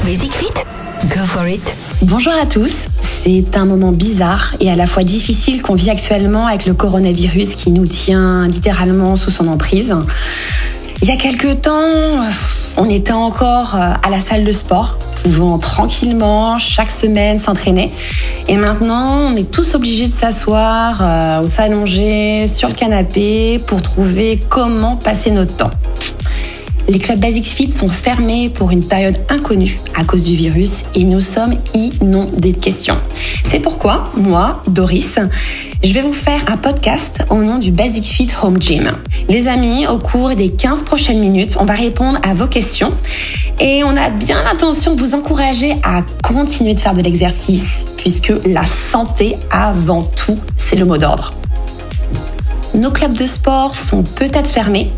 Basic Fit, go for it. Bonjour à tous, c'est un moment bizarre et à la fois difficile qu'on vit actuellement avec le coronavirus qui nous tient littéralement sous son emprise. Il y a quelques temps, on était encore à la salle de sport, pouvant tranquillement chaque semaine s'entraîner. Et maintenant, on est tous obligés de s'asseoir ou s'allonger sur le canapé pour trouver comment passer notre temps. Les clubs Basic Fit sont fermés pour une période inconnue à cause du virus et nous sommes inondés de questions. C'est pourquoi, moi, Doris, je vais vous faire un podcast au nom du Basic Fit Home Gym. Les amis, au cours des 15 prochaines minutes, on va répondre à vos questions et on a bien l'intention de vous encourager à continuer de faire de l'exercice puisque la santé avant tout, c'est le mot d'ordre. Nos clubs de sport sont peut-être fermés,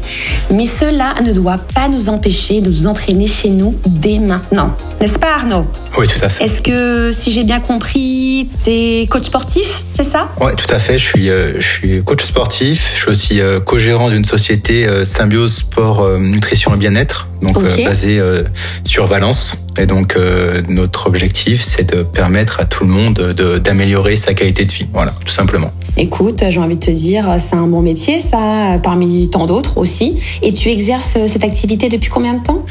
mais cela ne doit pas nous empêcher de nous entraîner chez nous dès maintenant. N'est-ce pas Arnaud ? Oui, tout à fait. Est-ce que, si j'ai bien compris, t'es coach sportif, c'est ça ? Oui, tout à fait. Je suis coach sportif. Je suis aussi co-gérant d'une société Symbiose Sport, Nutrition et Bien-être, donc basée sur Valence. Et donc, notre objectif, c'est de permettre à tout le monde d'améliorer sa qualité de vie. Voilà, tout simplement. Écoute, j'ai envie de te dire, c'est un bon métier, ça, parmi tant d'autres aussi. Et tu exerces cette activité depuis combien de temps ?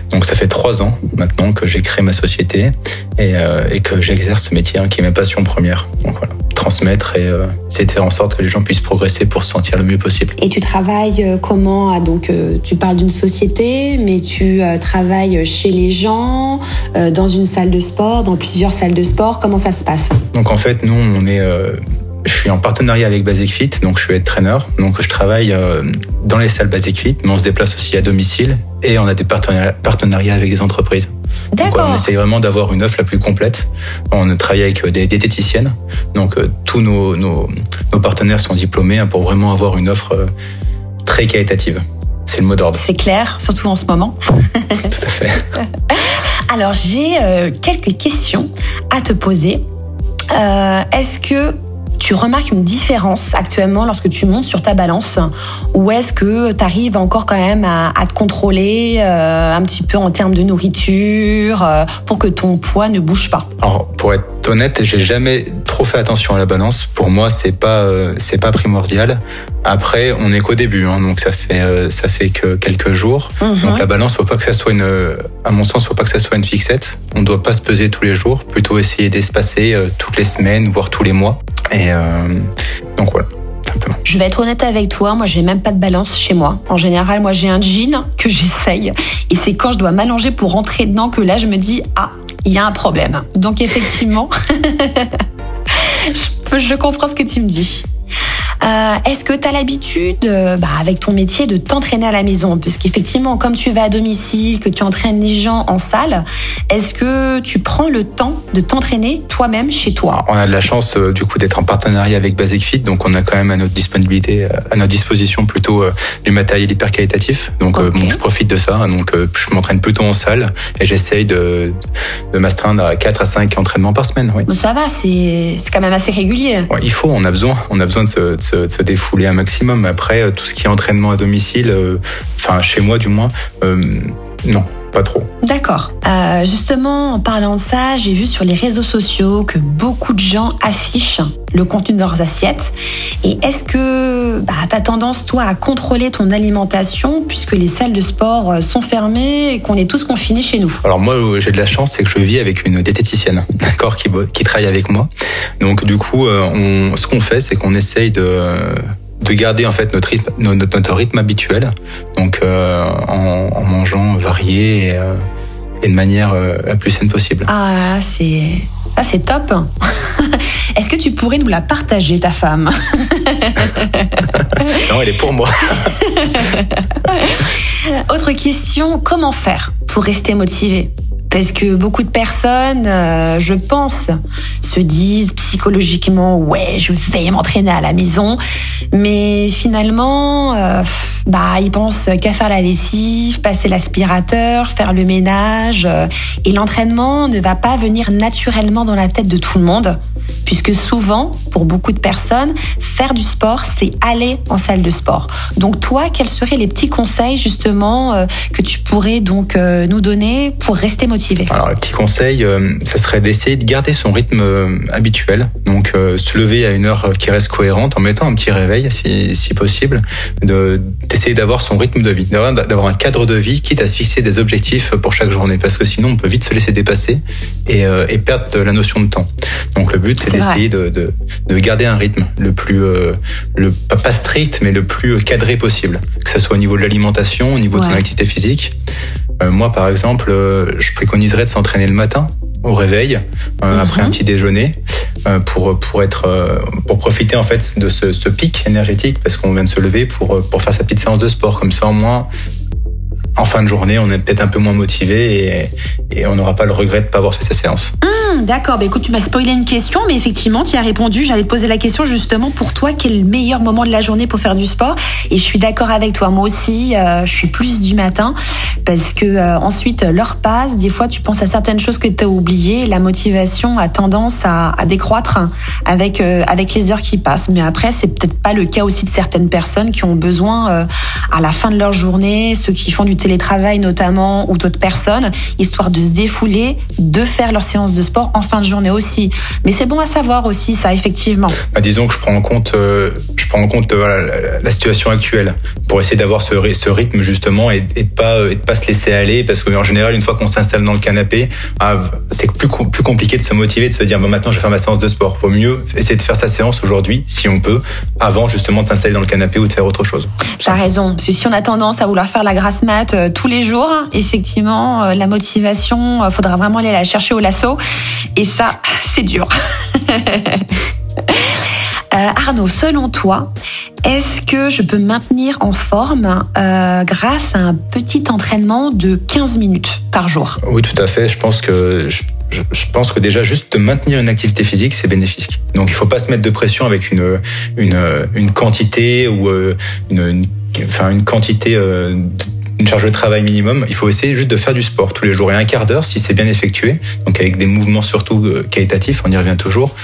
Donc, ça fait 3 ans maintenant que j'ai créé ma société et que j'exerce ce métier qui est ma passion première. Donc voilà, transmettre et c'est de faire en sorte que les gens puissent progresser pour se sentir le mieux possible. Et tu travailles comment ? Donc, tu parles d'une société, mais tu travailles chez les gens, dans une salle de sport, dans plusieurs salles de sport. Comment ça se passe ? Donc, en fait, nous, je suis en partenariat avec Basic Fit, donc je suis head trainer. Donc je travaille dans les salles Basic Fit, mais on se déplace aussi à domicile et on a des partenariats avec des entreprises. D'accord. Donc on essaye vraiment d'avoir une offre la plus complète. On travaille avec des diététiciennes, donc tous nos partenaires sont diplômés pour vraiment avoir une offre très qualitative. C'est le mot d'ordre. C'est clair, surtout en ce moment. Tout à fait. Alors j'ai quelques questions à te poser. Est-ce que tu remarques une différence actuellement lorsque tu montes sur ta balance ou est-ce que tu arrives encore quand même à te contrôler un petit peu en termes de nourriture pour que ton poids ne bouge pas ? Alors, pour être honnête, j'ai jamais trop fait attention à la balance. Pour moi, c'est pas primordial. Après, on n'est qu'au début, donc ça fait que quelques jours. Donc la balance, faut pas que ça soit à mon sens, faut pas que ça soit une fixette. On doit pas se peser tous les jours, plutôt essayer d'espacer toutes les semaines, voire tous les mois. Et donc voilà. Simplement. Je vais être honnête avec toi, moi j'ai même pas de balance chez moi. En général, moi j'ai un jean que j'essaye et c'est quand je dois m'allonger pour rentrer dedans que là je me dis il y a un problème. Donc effectivement, je comprends ce que tu me dis. Est-ce que tu as l'habitude, avec ton métier, de t'entraîner à la maison ? Parce qu'effectivement, comme tu vas à domicile, que tu entraînes les gens en salle, est-ce que tu prends le temps de t'entraîner toi-même chez toi ? On a de la chance du coup d'être en partenariat avec Basic Fit, donc on a quand même à notre disposition plutôt du matériel hyper qualitatif. Donc je profite de ça. Donc je m'entraîne plutôt en salle et j'essaye de m'astreindre à 4 à 5 entraînements par semaine. Oui. Mais ça va, c'est quand même assez régulier. Ouais, on a besoin de se défouler un maximum. Après, tout ce qui est entraînement à domicile, chez moi du moins, non, pas trop. D'accord. Justement, en parlant de ça, j'ai vu sur les réseaux sociaux que beaucoup de gens affichent le contenu de leurs assiettes. Et est-ce que tu as tendance, toi, à contrôler ton alimentation puisque les salles de sport sont fermées et qu'on est tous confinés chez nous ? Alors moi, j'ai de la chance, c'est que je vis avec une diététicienne, d'accord, qui travaille avec moi. Donc du coup, ce qu'on fait, c'est qu'on essaye de garder en fait notre rythme habituel, donc en mangeant varié et de manière la plus saine possible. Ah, c'est top. Est-ce que tu pourrais nous la partager, ta femme ? Non, elle est pour moi. Autre question, comment faire pour rester motivé ? Parce que beaucoup de personnes, je pense, se disent psychologiquement « ouais, je vais m'entraîner à la maison », mais finalement, ils pensent qu'à faire la lessive, passer l'aspirateur, faire le ménage. Et l'entraînement ne va pas venir naturellement dans la tête de tout le monde, puisque souvent, pour beaucoup de personnes, faire du sport, c'est aller en salle de sport. Donc toi, quels seraient les petits conseils justement que tu pourrais donc nous donner pour rester motivé? Alors le petit conseil, ça serait d'essayer de garder son rythme habituel. Donc se lever à une heure qui reste cohérente en mettant un petit réveil si possible, d'essayer d'avoir son rythme de vie, d'avoir un cadre de vie, quitte à se fixer des objectifs pour chaque journée, parce que sinon on peut vite se laisser dépasser et perdre la notion de temps. Donc le but c'est d'essayer de garder un rythme le plus pas strict mais le plus cadré possible, que ce soit au niveau de l'alimentation, au niveau de son activité physique. Moi par exemple, je préconiserais de s'entraîner le matin au réveil, après un petit déjeuner, pour profiter en fait de ce pic énergétique, parce qu'on vient de se lever pour faire sa petite séance de sport. Comme ça au moins en fin de journée on est peut-être un peu moins motivé et on n'aura pas le regret de pas avoir fait sa séance. D'accord, écoute, tu m'as spoilé une question, mais effectivement, tu y as répondu. J'allais te poser la question justement pour toi, quel est le meilleur moment de la journée pour faire du sport? Et je suis d'accord avec toi. Moi aussi, je suis plus du matin parce que ensuite, l'heure passe. Des fois, tu penses à certaines choses que tu as oubliées. La motivation a tendance à décroître avec les heures qui passent. Mais après, c'est peut-être pas le cas aussi de certaines personnes qui ont besoin, à la fin de leur journée, ceux qui font du télétravail notamment, ou d'autres personnes, histoire de se défouler, de faire leur séance de sport en fin de journée aussi. Mais c'est bon à savoir aussi, ça, effectivement. Disons que je prends en compte la situation actuelle pour essayer d'avoir ce rythme justement et de pas se laisser aller, parce qu'en général, une fois qu'on s'installe dans le canapé, c'est plus compliqué de se motiver, de se dire maintenant je vais faire ma séance de sport. Faut mieux essayer de faire sa séance aujourd'hui, si on peut, avant justement de s'installer dans le canapé ou de faire autre chose. T'as raison, parce que si on a tendance à vouloir faire la grasse mat tous les jours, effectivement, la motivation, faudra vraiment aller la chercher au lasso. Et ça, c'est dur. Arnaud, selon toi, est-ce que je peux me maintenir en forme grâce à un petit entraînement de 15 minutes par jour? Oui, tout à fait. Je pense que déjà juste de maintenir une activité physique, c'est bénéfique. Donc il faut pas se mettre de pression avec une quantité ou une quantité une charge de travail minimum. Il faut essayer juste de faire du sport tous les jours, et un quart d'heure si c'est bien effectué, donc avec des mouvements surtout qualitatifs, on y revient toujours.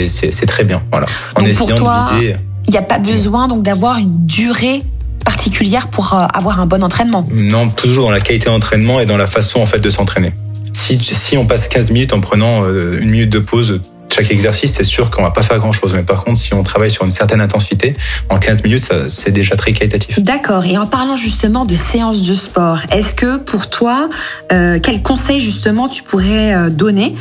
C'est très bien. Voilà. En donc essayant pour toi, de viser. Il n'y a pas besoin donc d'avoir une durée particulière pour avoir un bon entraînement. Non, toujours dans la qualité d'entraînement et dans la façon en fait de s'entraîner. Si on passe 15 minutes en prenant une minute de pause chaque exercice, c'est sûr qu'on va pas faire grand-chose. Mais par contre, si on travaille sur une certaine intensité, en 15 minutes, c'est déjà très qualitatif. D'accord. Et en parlant justement de séances de sport, est-ce que pour toi, quels conseils justement tu pourrais donner?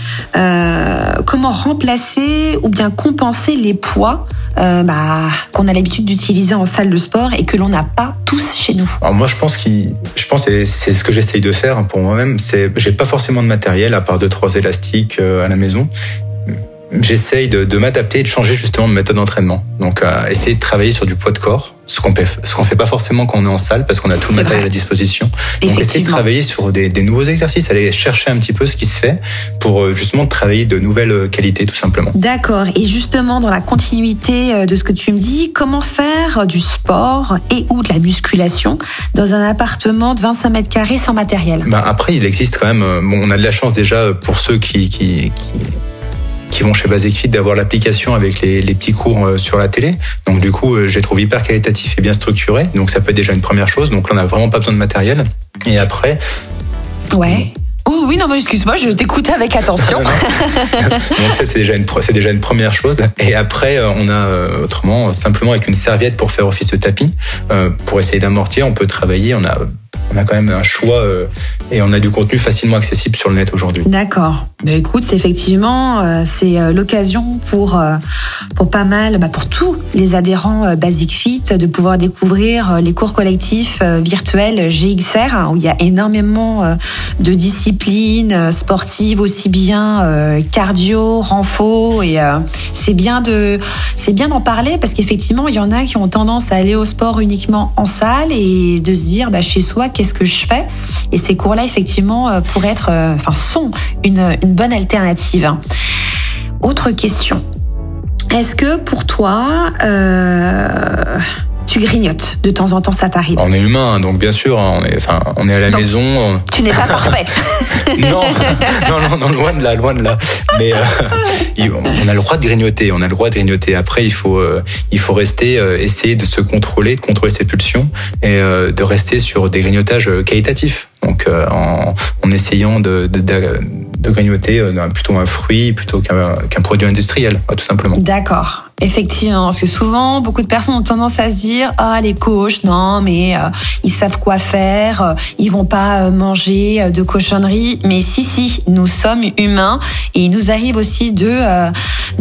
Comment remplacer ou bien compenser les poids qu'on a l'habitude d'utiliser en salle de sport et que l'on n'a pas tous chez nous? Alors moi, je pense que c'est ce que j'essaye de faire pour moi-même. J'ai pas forcément de matériel à part 2-3 élastiques à la maison. J'essaye de m'adapter et de changer justement de méthode d'entraînement. Donc, essayer de travailler sur du poids de corps, ce qu'on fait pas forcément quand on est en salle parce qu'on a tout le matériel à disposition. Donc, essayer de travailler sur des nouveaux exercices, aller chercher un petit peu ce qui se fait pour justement travailler de nouvelles qualités, tout simplement. D'accord. Et justement, dans la continuité de ce que tu me dis, comment faire du sport et ou de la musculation dans un appartement de 25 mètres carrés sans matériel? Après, il existe quand même. On a de la chance déjà pour ceux qui vont chez Basic Fit d'avoir l'application avec les petits cours sur la télé. Donc du coup, je les trouve hyper qualitatifs et bien structurés. Donc ça peut être déjà une première chose. Donc là, on n'a vraiment pas besoin de matériel. Et après... Ouais. Oh oui, non, mais excuse-moi, je t'écoute avec attention. Donc ça, c'est déjà une première chose. Et après, on a autrement, simplement avec une serviette pour faire office de tapis, pour essayer d'amortir, on peut travailler. On a quand même un choix et on a du contenu facilement accessible sur le net aujourd'hui. D'accord. Écoute, c'est effectivement c'est l'occasion pour pas mal, pour tous les adhérents Basic Fit de pouvoir découvrir les cours collectifs virtuels GXR où il y a énormément de disciplines sportives, aussi bien cardio, renfo, et c'est bien d'en parler parce qu'effectivement il y en a qui ont tendance à aller au sport uniquement en salle et de se dire chez soi qu'est-ce que je fais, et ces cours-là effectivement pourraient être sont une bonne alternative. Autre question. Est-ce que pour toi tu grignotes de temps en temps, ça t'arrive? On est humain, donc bien sûr, on est à la maison. Tu n'es pas parfait. Non, loin de là. Mais on a le droit de grignoter. Après, il faut rester, essayer de se contrôler, de contrôler ses pulsions et de rester sur des grignotages qualitatifs. Donc, en essayant de grignoter plutôt un fruit plutôt qu'un produit industriel, tout simplement. D'accord. Effectivement, parce que souvent, beaucoup de personnes ont tendance à se dire « Ah, les coachs, non, mais ils savent quoi faire, ils vont pas manger de cochonneries. » Mais si, nous sommes humains et il nous arrive aussi de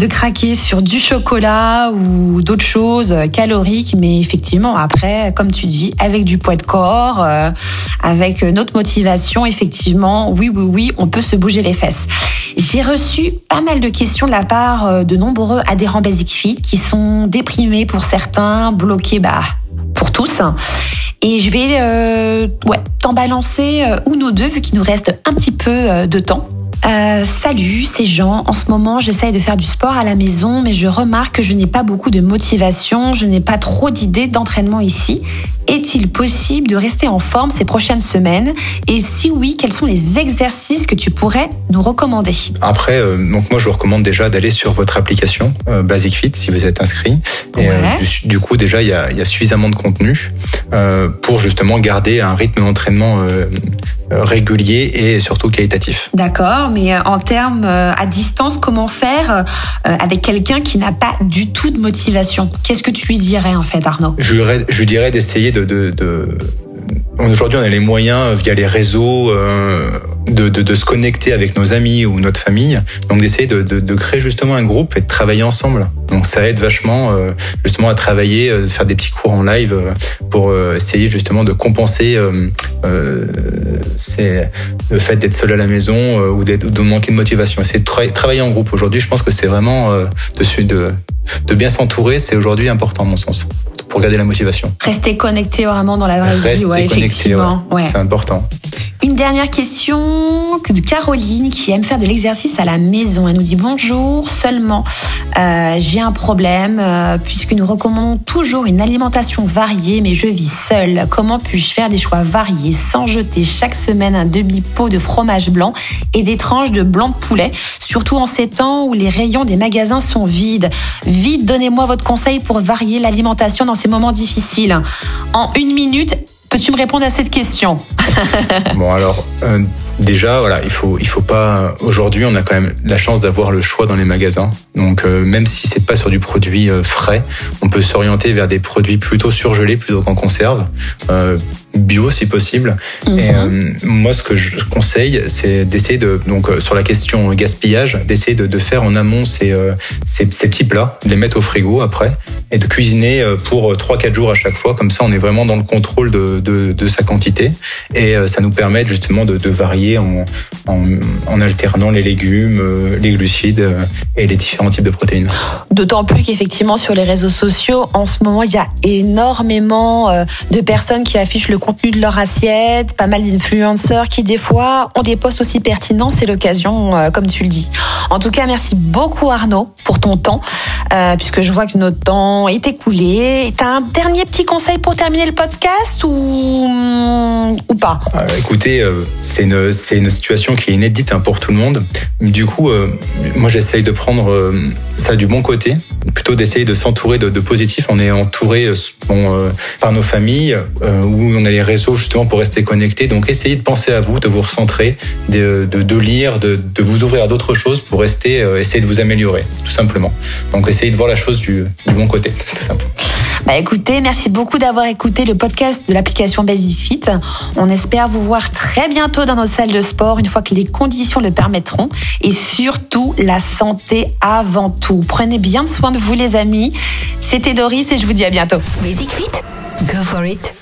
craquer sur du chocolat ou d'autres choses caloriques. Mais effectivement, après, comme tu dis, avec du poids de corps, avec notre motivation, effectivement, oui, on peut se bouger les fesses. J'ai reçu pas mal de questions de la part de nombreux adhérents Basic Fit qui sont déprimés pour certains, bloqués pour tous. Et je vais t'en balancer une ou deux vu qu'il nous reste un petit peu de temps. Salut, c'est Jean. En ce moment, j'essaye de faire du sport à la maison, mais je remarque que je n'ai pas beaucoup de motivation, je n'ai pas trop d'idées d'entraînement ici. Est-il possible de rester en forme ces prochaines semaines? Et si oui, quels sont les exercices que tu pourrais nous recommander? Après, donc moi, je vous recommande déjà d'aller sur votre application Basic Fit si vous êtes inscrit. Et du coup, déjà, il y a suffisamment de contenu pour justement garder un rythme d'entraînement régulier et surtout qualitatif. D'accord, mais en termes à distance, comment faire avec quelqu'un qui n'a pas du tout de motivation? Qu'est-ce que tu lui dirais en fait, Arnaud? Je lui dirais d'essayer Aujourd'hui, on a les moyens via les réseaux de se connecter avec nos amis ou notre famille, donc d'essayer de créer justement un groupe et de travailler ensemble. Donc ça aide vachement justement à travailler, de faire des petits cours en live pour essayer justement de compenser le fait d'être seul à la maison ou de manquer de motivation. Essayer de travailler en groupe. Aujourd'hui, je pense que c'est vraiment de bien s'entourer, c'est aujourd'hui important à mon sens, pour garder la motivation. Rester connecté vraiment dans la vraie vie, effectivement. Ouais. C'est important. Une dernière question de Caroline qui aime faire de l'exercice à la maison. Elle nous dit bonjour, seulement j'ai un problème puisque nous recommandons toujours une alimentation variée, mais je vis seule. Comment puis-je faire des choix variés sans jeter chaque semaine un demi-pot de fromage blanc et des tranches de blanc de poulet, surtout en ces temps où les rayons des magasins sont vides? Vite, donnez-moi votre conseil pour varier l'alimentation dans ces moments difficiles. En 1 minute, peux-tu me répondre à cette question? Bon, alors, déjà, voilà, il faut pas. Aujourd'hui, on a quand même la chance d'avoir le choix dans les magasins. Donc, même si c'est pas sur du produit frais, on peut s'orienter vers des produits plutôt surgelés plutôt qu'en conserve, bio si possible. Et moi, ce que je conseille, c'est d'essayer sur la question gaspillage, d'essayer de faire en amont ces petits plats, de les mettre au frigo après et de cuisiner pour 3-4 jours à chaque fois. Comme ça, on est vraiment dans le contrôle de sa quantité et ça nous permet justement de varier en alternant les légumes, les glucides et les différents types de protéines. D'autant plus qu'effectivement sur les réseaux sociaux, en ce moment, il y a énormément de personnes qui affichent le contenu de leur assiette, pas mal d'influenceurs qui des fois ont des posts aussi pertinents, c'est l'occasion, comme tu le dis. En tout cas, merci beaucoup Arnaud pour ton temps, puisque je vois que notre temps est écoulé. T'as un dernier petit conseil pour terminer le podcast ou pas? Écoutez, c'est une situation qui est inédite pour tout le monde. Du coup, moi j'essaye de prendre ça du bon côté, plutôt d'essayer de s'entourer de positifs. On est entouré par nos familles, où on a les réseaux justement pour rester connecté. Donc essayez de penser à vous, de vous recentrer, de lire, de vous ouvrir à d'autres choses pour essayer de vous améliorer, tout simplement. Donc essayez de voir la chose du bon côté, tout simplement. Écoutez, merci beaucoup d'avoir écouté le podcast de l'application Basic Fit. On espère vous voir très bientôt dans nos salles de sport une fois que les conditions le permettront. Et surtout, la santé avant tout. Prenez bien soin de vous les amis. C'était Doris et je vous dis à bientôt. Basic Fit, go for it.